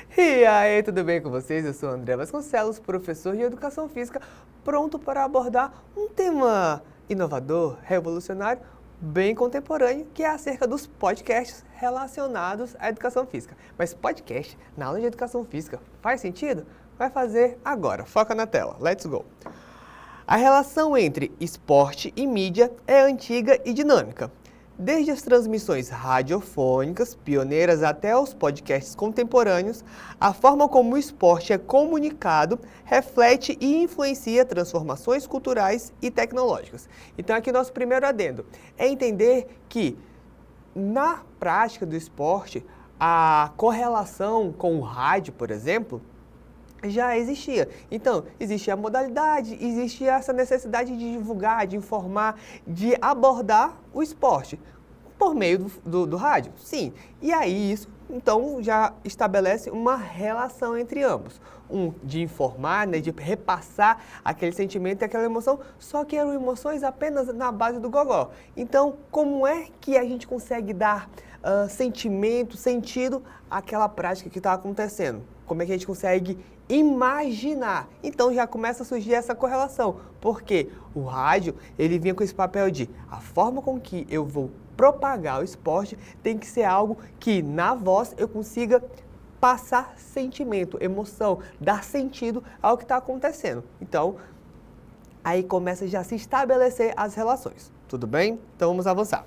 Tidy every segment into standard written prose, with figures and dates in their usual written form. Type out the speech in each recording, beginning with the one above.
E aí, tudo bem com vocês? Eu sou o André Vasconcelos, professor de Educação Física, pronto para abordar um tema inovador, revolucionário, bem contemporâneo, que é acerca dos podcasts relacionados à Educação Física. Mas podcast na aula de Educação Física faz sentido? Vai fazer agora. Foca na tela. Let's go! A relação entre esporte e mídia é antiga e dinâmica. Desde as transmissões radiofônicas, pioneiras, até os podcasts contemporâneos, a forma como o esporte é comunicado reflete e influencia transformações culturais e tecnológicas. Então, aqui nosso primeiro adendo é entender que, na prática do esporte, a correlação com o rádio, por exemplo, já existia. Então, existia a modalidade, existia essa necessidade de divulgar, de informar, de abordar o esporte por meio do rádio. Sim. E aí isso, então, já estabelece uma relação entre ambos. De informar, né, de repassar aquele sentimento e aquela emoção, só que eram emoções apenas na base do gogó. Então, como é que a gente consegue dar sentimento, sentido àquela prática que está acontecendo? Como é que a gente consegue imaginar? Então já começa a surgir essa correlação, porque o rádio, ele vinha com esse papel de a forma com que eu vou propagar o esporte tem que ser algo que na voz eu consiga passar sentimento, emoção, dar sentido ao que está acontecendo. Então, aí começa já a se estabelecer as relações. Tudo bem? Então vamos avançar.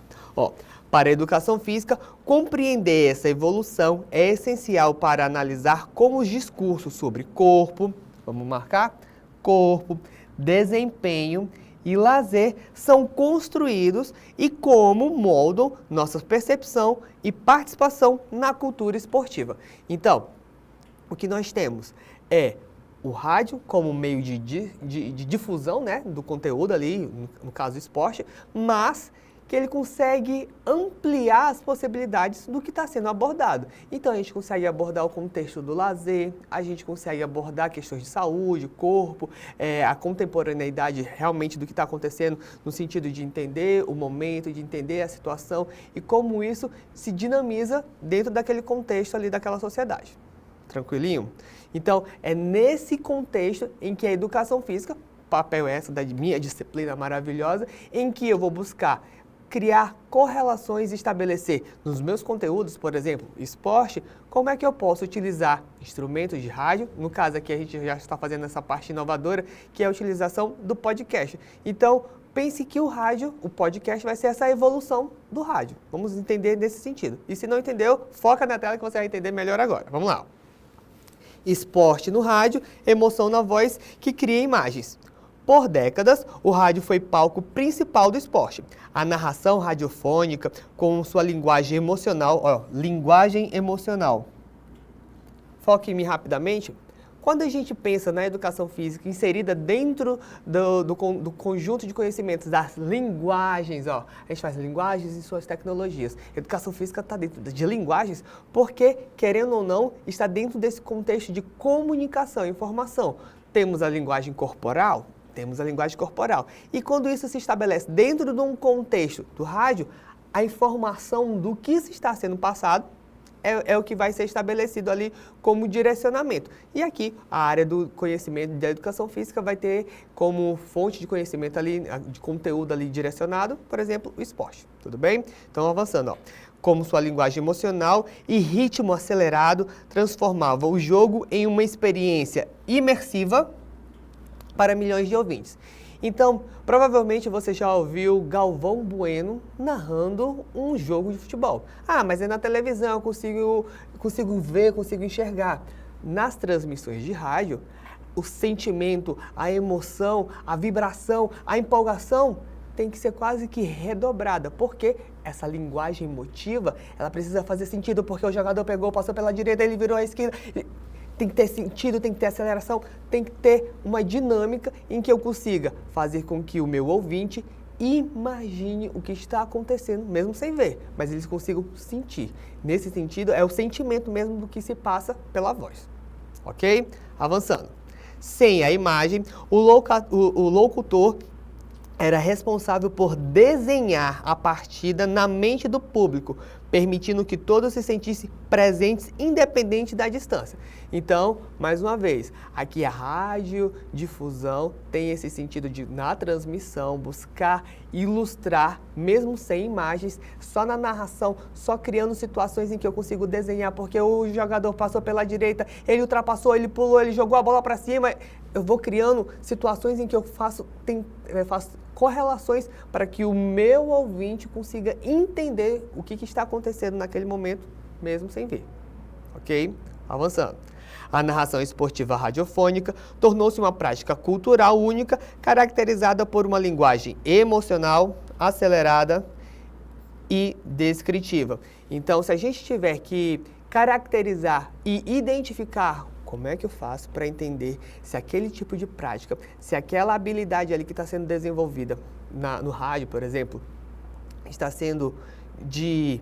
Para a educação física, compreender essa evolução é essencial para analisar como os discursos sobre corpo, vamos marcar? Corpo, desempenho e lazer são construídos e como moldam nossa percepção e participação na cultura esportiva. Então, o que nós temos é o rádio como meio de difusão, né, do conteúdo ali, no caso esporte, mas que ele consegue ampliar as possibilidades do que está sendo abordado. Então, a gente consegue abordar o contexto do lazer, a gente consegue abordar questões de saúde, corpo, a contemporaneidade realmente do que está acontecendo, no sentido de entender o momento, de entender a situação e como isso se dinamiza dentro daquele contexto ali daquela sociedade. Tranquilinho? Então, é nesse contexto em que a educação física, papel essa da minha disciplina maravilhosa, em que eu vou buscar criar correlações e estabelecer nos meus conteúdos, por exemplo, esporte, como é que eu posso utilizar instrumentos de rádio, no caso aqui a gente já está fazendo essa parte inovadora, que é a utilização do podcast. Então, pense que o rádio, o podcast vai ser essa evolução do rádio. Vamos entender nesse sentido. E se não entendeu, foca na tela que você vai entender melhor agora. Vamos lá. Esporte no rádio, emoção na voz que cria imagens. Por décadas, o rádio foi palco principal do esporte. A narração radiofônica, com sua linguagem emocional, Foque em mim rapidamente. Quando a gente pensa na educação física inserida dentro do conjunto de conhecimentos das linguagens, a gente faz linguagens e suas tecnologias. Educação física está dentro de linguagens porque, querendo ou não, está dentro desse contexto de comunicação e informação. Temos a linguagem corporal. E quando isso se estabelece dentro de um contexto do rádio, a informação do que se está sendo passado é o que vai ser estabelecido ali como direcionamento. E aqui, a área do conhecimento da educação física vai ter como fonte de conhecimento ali, de conteúdo ali direcionado, por exemplo, o esporte. Tudo bem? Então, avançando, Como sua linguagem emocional e ritmo acelerado transformava o jogo em uma experiência imersiva para milhões de ouvintes. Então, provavelmente você já ouviu Galvão Bueno narrando um jogo de futebol. Mas é na televisão, eu consigo ver, consigo enxergar. Nas transmissões de rádio, o sentimento, a emoção, a vibração, a empolgação tem que ser quase que redobrada, porque essa linguagem emotiva, ela precisa fazer sentido, porque o jogador pegou, passou pela direita, ele virou à esquerda. Tem que ter sentido, tem que ter aceleração, tem que ter uma dinâmica em que eu consiga fazer com que o meu ouvinte imagine o que está acontecendo, mesmo sem ver, mas eles consigam sentir. Nesse sentido, é o sentimento mesmo do que se passa pela voz. Ok? Avançando. Sem a imagem, o locutor era responsável por desenhar a partida na mente do público, permitindo que todos se sentissem presentes independente da distância. Então, mais uma vez, aqui a radiodifusão tem esse sentido de, na transmissão, buscar ilustrar, mesmo sem imagens, só na narração, só criando situações em que eu consigo desenhar, porque o jogador passou pela direita, ele ultrapassou, ele pulou, ele jogou a bola para cima. Eu vou criando situações em que eu faço correlações para que o meu ouvinte consiga entender o que está acontecendo naquele momento, mesmo sem ver. Ok? Avançando. A narração esportiva radiofônica tornou-se uma prática cultural única, caracterizada por uma linguagem emocional, acelerada e descritiva. Então, se a gente tiver que caracterizar e identificar como é que eu faço para entender se aquele tipo de prática, se aquela habilidade ali que está sendo desenvolvida no rádio, por exemplo, está sendo de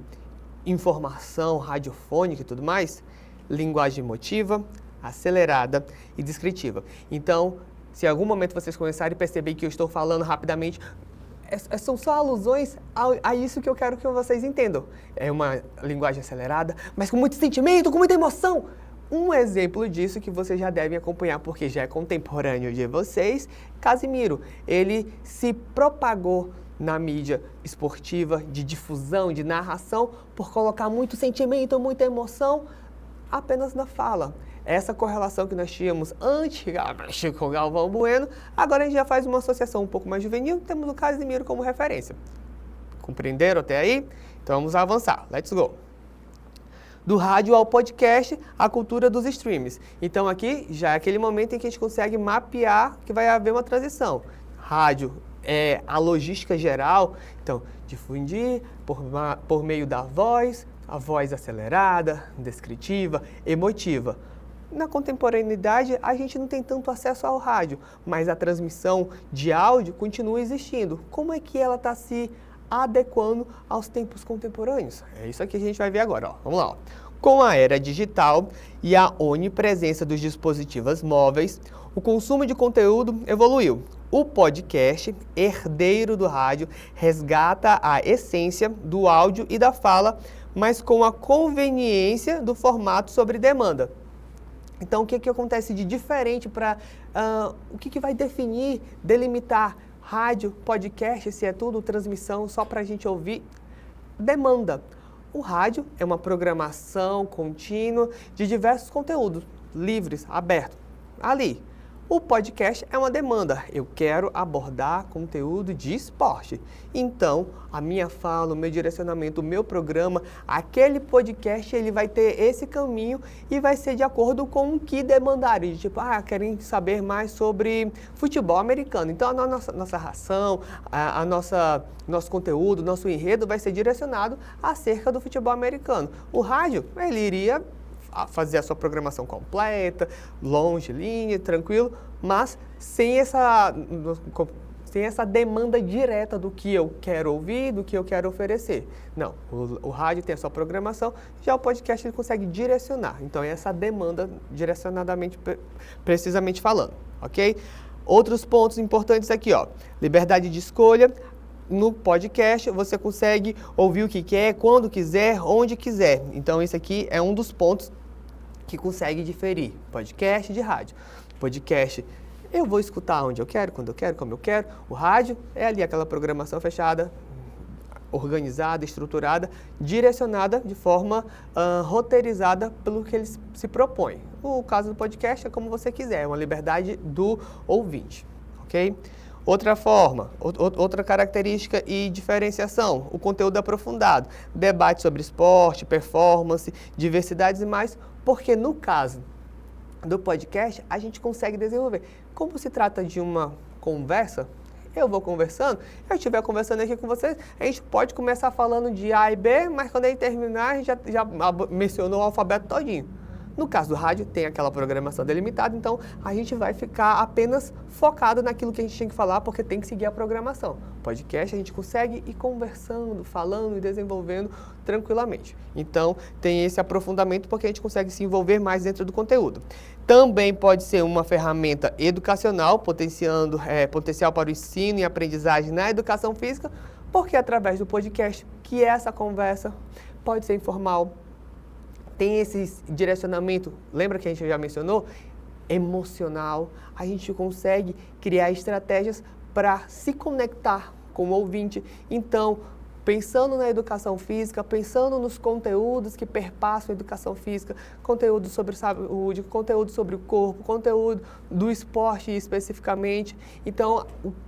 informação radiofônica e tudo mais, linguagem emotiva, acelerada e descritiva. Então, se em algum momento vocês começarem a perceber que eu estou falando rapidamente, são só alusões a isso que eu quero que vocês entendam. É uma linguagem acelerada, mas com muito sentimento, com muita emoção. Um exemplo disso que vocês já devem acompanhar, porque já é contemporâneo de vocês, Casimiro. Ele se propagou na mídia esportiva, de difusão, de narração, por colocar muito sentimento, muita emoção, apenas na fala. Essa correlação que nós tínhamos antigamente com o Galvão Bueno, agora a gente já faz uma associação um pouco mais juvenil, temos o Casimiro como referência. Compreenderam até aí? Então vamos avançar. Let's go! Do rádio ao podcast, a cultura dos streams. Então aqui já é aquele momento em que a gente consegue mapear que vai haver uma transição. Rádio é a logística geral, então difundir por meio da voz, a voz acelerada, descritiva, emotiva. Na contemporaneidade, a gente não tem tanto acesso ao rádio, mas a transmissão de áudio continua existindo. Como é que ela está se adequando aos tempos contemporâneos? É isso que a gente vai ver agora. Ó. Vamos lá. Ó. Com a era digital e a onipresença dos dispositivos móveis, o consumo de conteúdo evoluiu. O podcast, herdeiro do rádio, resgata a essência do áudio e da fala, mas com a conveniência do formato sobre demanda. Então, o que acontece de diferente para... o que vai definir, delimitar rádio, podcast, se é tudo transmissão só para a gente ouvir? Demanda. O rádio é uma programação contínua de diversos conteúdos, livres, abertos, ali. O podcast é uma demanda. Eu quero abordar conteúdo de esporte. Então, a minha fala, o meu direcionamento, o meu programa, aquele podcast, ele vai ter esse caminho e vai ser de acordo com o que demandarem. Tipo, querem saber mais sobre futebol americano. Então, a nossa ração, nosso conteúdo, nosso enredo vai ser direcionado acerca do futebol americano. O rádio, ele iria fazer a sua programação completa, longilínea, tranquilo, mas sem essa demanda direta do que eu quero ouvir, do que eu quero oferecer. Não, o rádio tem a sua programação, já o podcast ele consegue direcionar. Então, é essa demanda direcionadamente, precisamente falando, ok? Outros pontos importantes aqui, ó, liberdade de escolha. No podcast, você consegue ouvir o que quer, quando quiser, onde quiser. Então, esse aqui é um dos pontos que consegue diferir podcast de rádio. Podcast, eu vou escutar onde eu quero, quando eu quero, como eu quero. O rádio é ali aquela programação fechada, organizada, estruturada, direcionada de forma roteirizada pelo que eles se propõem. O caso do podcast é como você quiser, é uma liberdade do ouvinte, ok? Outra forma, outra característica e diferenciação, o conteúdo aprofundado, debate sobre esporte, performance, diversidades e mais, porque no caso do podcast a gente consegue desenvolver. Como se trata de uma conversa, eu vou conversando, eu estiver conversando aqui com vocês, a gente pode começar falando de A e B, mas quando a gente terminar, a gente já mencionou o alfabeto todinho. No caso do rádio, tem aquela programação delimitada, então a gente vai ficar apenas focado naquilo que a gente tem que falar, porque tem que seguir a programação. Podcast a gente consegue ir conversando, falando e desenvolvendo tranquilamente. Então, tem esse aprofundamento porque a gente consegue se envolver mais dentro do conteúdo. Também pode ser uma ferramenta educacional, potencial para o ensino e aprendizagem na educação física, porque através do podcast, que é essa conversa, pode ser informal, tem esse direcionamento, lembra que a gente já mencionou? Emocional. A gente consegue criar estratégias para se conectar com o ouvinte. Então, pensando na educação física, pensando nos conteúdos que perpassam a educação física, conteúdo sobre saúde, conteúdo sobre o corpo, conteúdo do esporte especificamente. Então,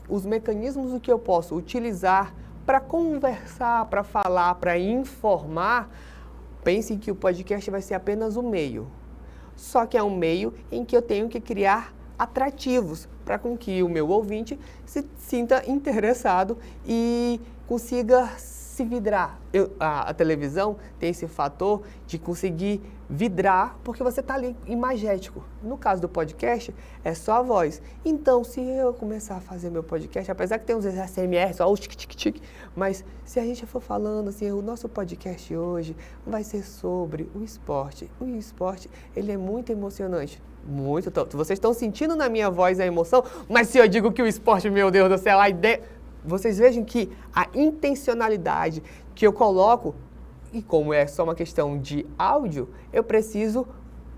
os mecanismos do que eu posso utilizar para conversar, para falar, para informar, pense que o podcast vai ser apenas um meio. Só que é um meio em que eu tenho que criar atrativos para com que o meu ouvinte se sinta interessado e consiga se vidrar. A televisão tem esse fator de conseguir vidrar, porque você está ali imagético. No caso do podcast, é só a voz. Então, se eu começar a fazer meu podcast, apesar que tem uns ASMR, só o tic-tic-tic, mas se a gente for falando assim, o nosso podcast hoje vai ser sobre o esporte. O esporte, ele é muito emocionante. Muito. Vocês estão sentindo na minha voz a emoção, mas se eu digo que o esporte, meu Deus do céu, a ideia... Vocês vejam que a intencionalidade que eu coloco, e como é só uma questão de áudio, eu preciso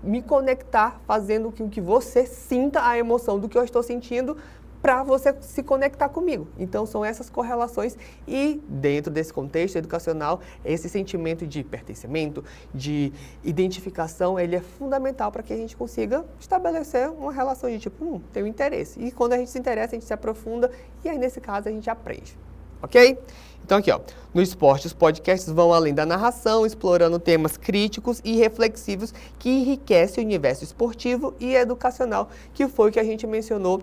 me conectar fazendo com que você sinta a emoção do que eu estou sentindo para você se conectar comigo. Então, são essas correlações e, dentro desse contexto educacional, esse sentimento de pertencimento, de identificação, ele é fundamental para que a gente consiga estabelecer uma relação de tipo, tem um interesse. E quando a gente se interessa, a gente se aprofunda e aí, nesse caso, a gente aprende. Ok? Então, aqui, ó, no esporte, os podcasts vão além da narração, explorando temas críticos e reflexivos que enriquecem o universo esportivo e educacional, que foi o que a gente mencionou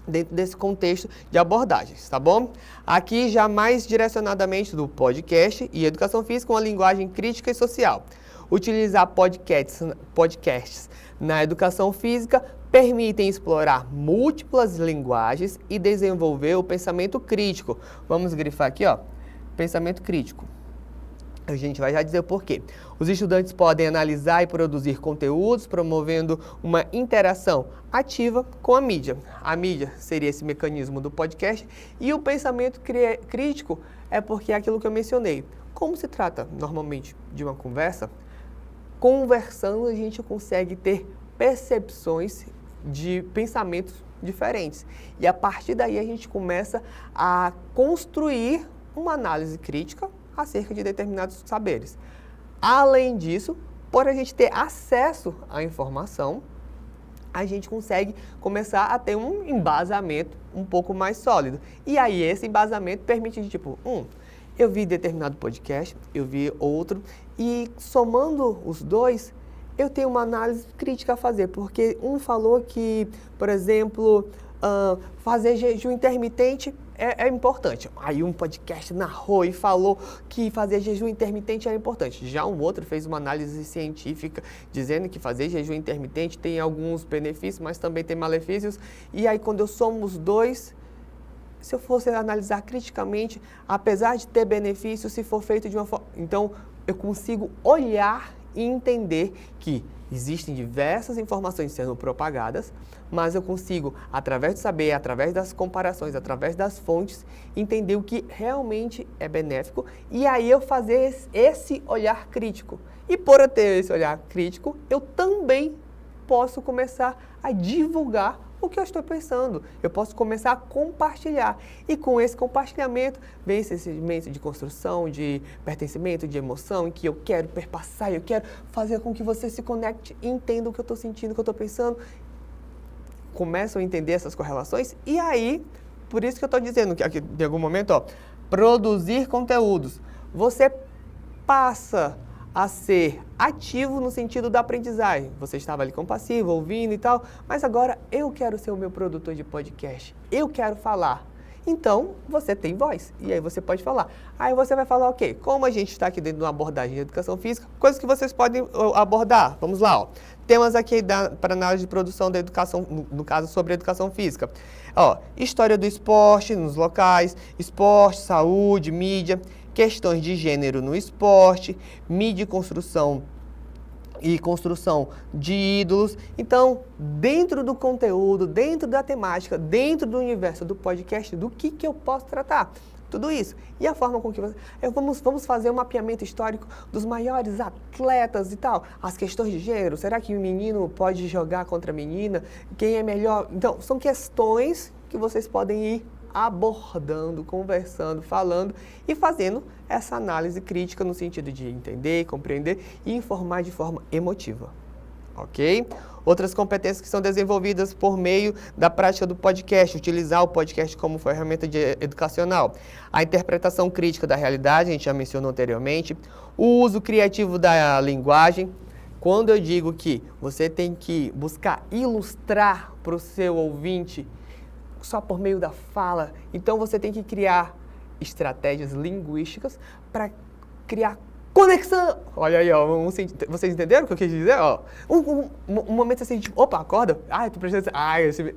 dentro desse contexto de abordagens, tá bom? Aqui já mais direcionadamente do podcast e educação física, uma linguagem crítica e social. Utilizar podcasts na educação física permitem explorar múltiplas linguagens e desenvolver o pensamento crítico. Vamos grifar aqui, ó, pensamento crítico. A gente vai já dizer o porquê. Os estudantes podem analisar e produzir conteúdos, promovendo uma interação ativa com a mídia. A mídia seria esse mecanismo do podcast e o pensamento crítico é porque é aquilo que eu mencionei. Como se trata normalmente de uma conversa, conversando a gente consegue ter percepções de pensamentos diferentes. E a partir daí a gente começa a construir uma análise crítica acerca de determinados saberes. Além disso, por a gente ter acesso à informação, a gente consegue começar a ter um embasamento um pouco mais sólido. E aí esse embasamento permite, tipo, eu vi determinado podcast, eu vi outro, e somando os dois, eu tenho uma análise crítica a fazer, porque um falou que, por exemplo, fazer jejum intermitente é importante. Aí um podcast narrou e falou que fazer jejum intermitente era importante. Já um outro fez uma análise científica dizendo que fazer jejum intermitente tem alguns benefícios, mas também tem malefícios. E aí quando eu somo os dois, se eu fosse analisar criticamente, apesar de ter benefícios, se for feito de uma forma... Então, eu consigo olhar e entender que existem diversas informações sendo propagadas, mas eu consigo, através do saber, através das comparações, através das fontes, entender o que realmente é benéfico e aí eu fazer esse olhar crítico. E por eu ter esse olhar crítico, eu também posso começar a divulgar o que eu estou pensando. Eu posso começar a compartilhar. E com esse compartilhamento, vem esse sentimento de construção, de pertencimento, de emoção, em que eu quero perpassar, eu quero fazer com que você se conecte e entenda o que eu estou sentindo, o que eu estou pensando. Começam a entender essas correlações e aí, por isso que eu estou dizendo que aqui, em algum momento, ó, produzir conteúdos. Você passa a ser ativo no sentido da aprendizagem. Você estava ali compassivo, ouvindo e tal, mas agora eu quero ser o meu produtor de podcast. Eu quero falar. Então, você tem voz. E aí você pode falar. Aí você vai falar o quê? Como a gente está aqui dentro de uma abordagem de educação física, coisas que vocês podem abordar. Vamos lá, ó. Temas aqui para análise de produção da educação, no caso sobre educação física. Ó, história do esporte nos locais, esporte, saúde, mídia, questões de gênero no esporte, mídia e construção de ídolos. Então, dentro do conteúdo, dentro da temática, dentro do universo do podcast, do que eu posso tratar? Tudo isso. E a forma com que você... Vamos fazer um mapeamento histórico dos maiores atletas e tal. As questões de gênero. Será que o menino pode jogar contra a menina? Quem é melhor? Então, são questões que vocês podem ir abordando, conversando, falando e fazendo essa análise crítica no sentido de entender, compreender e informar de forma emotiva. Ok? Outras competências que são desenvolvidas por meio da prática do podcast, utilizar o podcast como ferramenta educacional. A interpretação crítica da realidade, a gente já mencionou anteriormente. O uso criativo da linguagem. Quando eu digo que você tem que buscar ilustrar para o seu ouvinte só por meio da fala, então você tem que criar estratégias linguísticas para criar conexão. Olha aí, ó, vocês entenderam o que eu quis dizer? Ó, um momento assim, tipo, opa, acorda. Ai, tu precisa...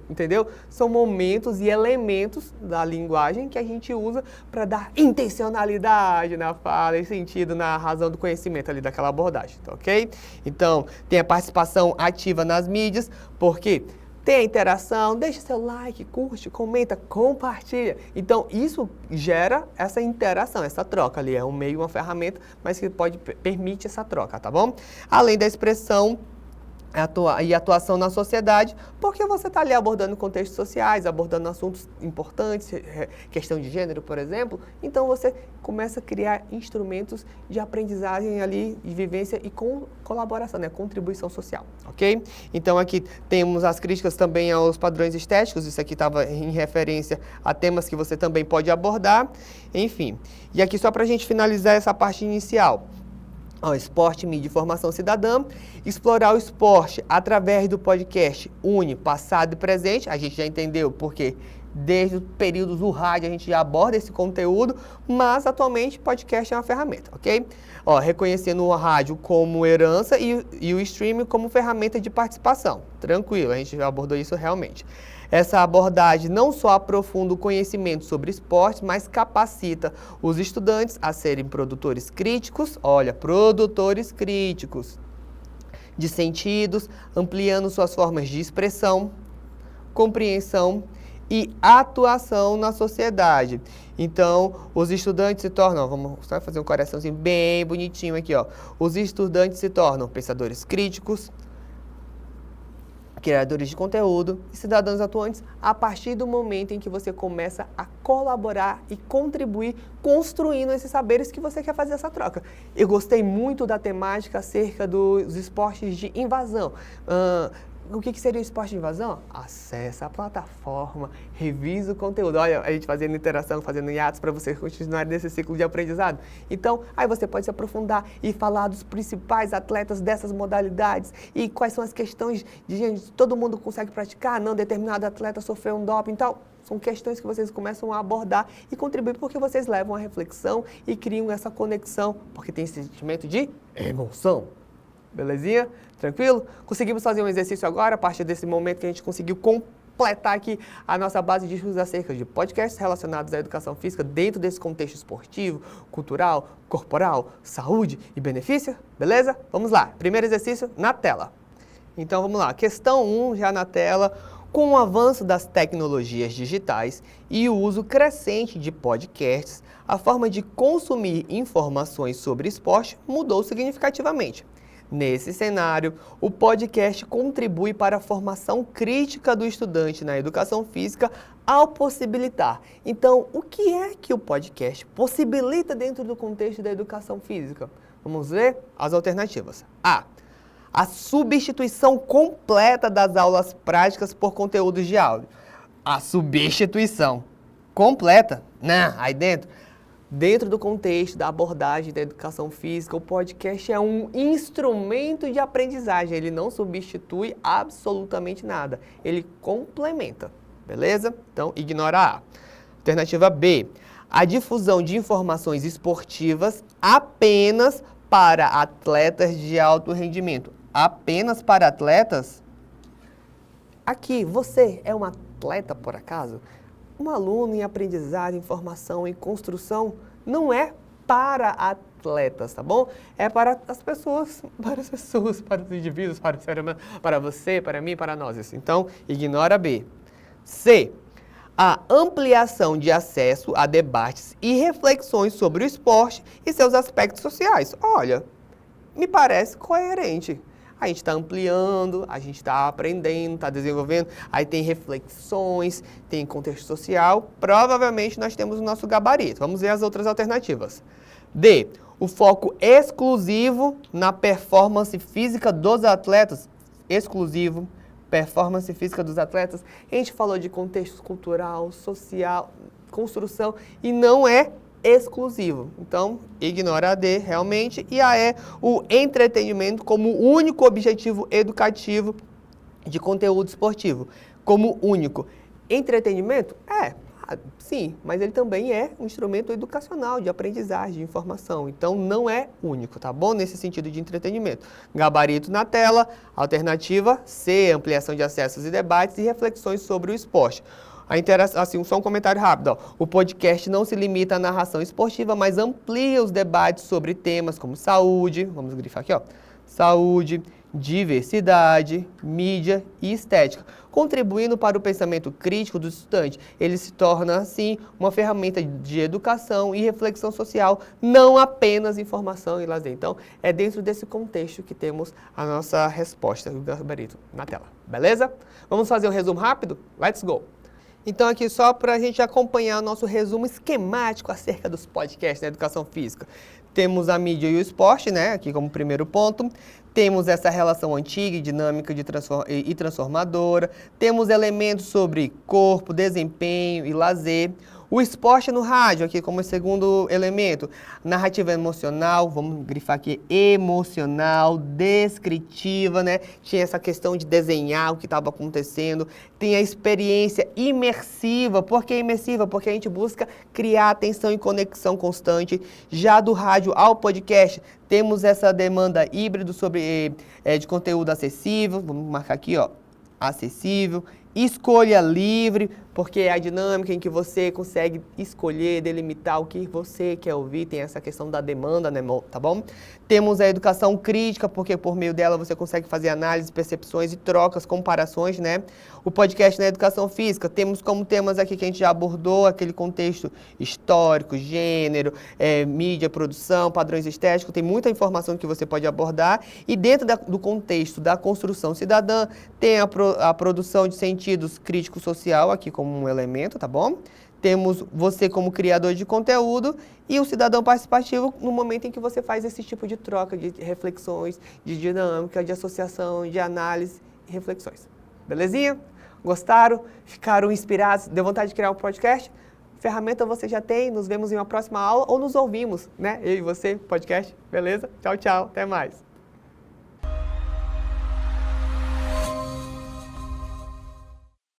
entendeu? São momentos e elementos da linguagem que a gente usa para dar intencionalidade na fala e sentido na razão do conhecimento ali daquela abordagem, tá ok? Então, tem a participação ativa nas mídias, porque tem a interação, deixa seu like, curte, comenta, compartilha. Então, isso gera essa interação, essa troca ali. É um meio, uma ferramenta, mas que permite essa troca, tá bom? Além da expressão e atuação na sociedade, porque você está ali abordando contextos sociais, abordando assuntos importantes, questão de gênero, por exemplo, então você começa a criar instrumentos de aprendizagem ali, de vivência e com colaboração, né? Contribuição social, ok? Então aqui temos as críticas também aos padrões estéticos, isso aqui estava em referência a temas que você também pode abordar, enfim. E aqui só para a gente finalizar essa parte inicial. Esporte, mídia e formação cidadã. Explorar o esporte através do podcast une passado e presente. A gente já entendeu porque desde os períodos do rádio a gente já aborda esse conteúdo, mas atualmente podcast é uma ferramenta, ok? Reconhecendo o rádio como herança e o streaming como ferramenta de participação. Tranquilo, a gente já abordou isso realmente. Essa abordagem não só aprofunda o conhecimento sobre esporte, mas capacita os estudantes a serem produtores críticos, produtores críticos de sentidos, ampliando suas formas de expressão, compreensão e atuação na sociedade. Então, os estudantes se tornam, vamos só fazer um coraçãozinho bem bonitinho aqui, Os estudantes se tornam pensadores críticos, criadores de conteúdo e cidadãos atuantes a partir do momento em que você começa a colaborar e contribuir construindo esses saberes que você quer fazer essa troca. Eu gostei muito da temática acerca dos esportes de invasão. O que seria o esporte de invasão? Acesse a plataforma, revisa o conteúdo. Olha, a gente fazendo interação, fazendo hiatos para você continuar nesse ciclo de aprendizado. Então, aí você pode se aprofundar e falar dos principais atletas dessas modalidades e quais são as questões de gênero. Todo mundo consegue praticar? Não, determinado atleta sofreu um doping e tal. São questões que vocês começam a abordar e contribuir porque vocês levam a reflexão e criam essa conexão, porque tem esse sentimento de emoção. Belezinha? Tranquilo? Conseguimos fazer um exercício agora, a partir desse momento que a gente conseguiu completar aqui a nossa base de estudos acerca de podcasts relacionados à educação física dentro desse contexto esportivo, cultural, corporal, saúde e benefício. Beleza? Vamos lá. Primeiro exercício na tela. Então vamos lá. Questão 1 já na tela. Com o avanço das tecnologias digitais e o uso crescente de podcasts, a forma de consumir informações sobre esporte mudou significativamente. Nesse cenário, o podcast contribui para a formação crítica do estudante na educação física ao possibilitar. Então, o que é que o podcast possibilita dentro do contexto da educação física? Vamos ver as alternativas. A. A substituição completa das aulas práticas por conteúdos de áudio. A substituição completa? Não, aí dentro. Dentro do contexto da abordagem da educação física, o podcast é um instrumento de aprendizagem. Ele não substitui absolutamente nada. Ele complementa, beleza? Então, ignora A. Alternativa B, a difusão de informações esportivas apenas para atletas de alto rendimento. Apenas para atletas? Aqui, você é um atleta, por acaso? Um aluno em aprendizagem, em formação, em construção, não é para atletas, tá bom? É para as pessoas, para os indivíduos, para o ser humano, para você, para mim, para nós. Então, ignora B. C. A ampliação de acesso a debates e reflexões sobre o esporte e seus aspectos sociais. Olha, me parece coerente. A gente está ampliando, a gente está aprendendo, está desenvolvendo, aí tem reflexões, tem contexto social, provavelmente nós temos o nosso gabarito. Vamos ver as outras alternativas. D. O foco exclusivo na performance física dos atletas. Exclusivo, performance física dos atletas. A gente falou de contexto cultural, social, construção, e não é exclusivo. Então, ignora a D realmente. E a E, o entretenimento como único objetivo educativo de conteúdo esportivo. Como único. Entretenimento? Sim, mas ele também é um instrumento educacional, de aprendizagem, de informação. Então, não é único, tá bom? Nesse sentido de entretenimento. Gabarito na tela. Alternativa C, ampliação de acessos e debates e reflexões sobre o esporte. Assim, só um comentário rápido. Ó. O podcast não se limita à narração esportiva, mas amplia os debates sobre temas como saúde, vamos grifar aqui, ó, saúde, diversidade, mídia e estética, contribuindo para o pensamento crítico do estudante. Ele se torna, assim, uma ferramenta de educação e reflexão social, não apenas informação e lazer. Então, é dentro desse contexto que temos a nossa resposta, o gabarito na tela. Beleza? Vamos fazer um resumo rápido? Let's go! Então, aqui só para a gente acompanhar o nosso resumo esquemático acerca dos podcasts da educação física. Temos a mídia e o esporte, né? Aqui como primeiro ponto. Temos essa relação antiga e dinâmica e transformadora. Temos elementos sobre corpo, desempenho e lazer. O esporte no rádio, aqui como segundo elemento. Narrativa emocional, vamos grifar aqui, emocional, descritiva, né? Tinha essa questão de desenhar o que estava acontecendo. Tem a experiência imersiva. Por que imersiva? Porque a gente busca criar atenção e conexão constante. Já do rádio ao podcast, temos essa demanda híbrido de conteúdo acessível. Vamos marcar aqui, ó, acessível. Escolha livre, porque é a dinâmica em que você consegue escolher, delimitar o que você quer ouvir, tem essa questão da demanda, né, tá bom? Temos a educação crítica, porque por meio dela você consegue fazer análises, percepções e trocas, comparações, né? O podcast na educação física, temos como temas aqui que a gente já abordou, aquele contexto histórico, gênero, mídia, produção, padrões estéticos, tem muita informação que você pode abordar. E dentro do contexto da construção cidadã, tem a produção de sentidos crítico-social, aqui como um elemento, tá bom? Temos você como criador de conteúdo e o cidadão participativo no momento em que você faz esse tipo de troca, de reflexões, de dinâmica, de associação, de análise e reflexões. Belezinha? Gostaram? Ficaram inspirados? Deu vontade de criar um podcast? Ferramenta você já tem, nos vemos em uma próxima aula ou nos ouvimos, né? Eu e você, podcast, beleza? Tchau, tchau, até mais.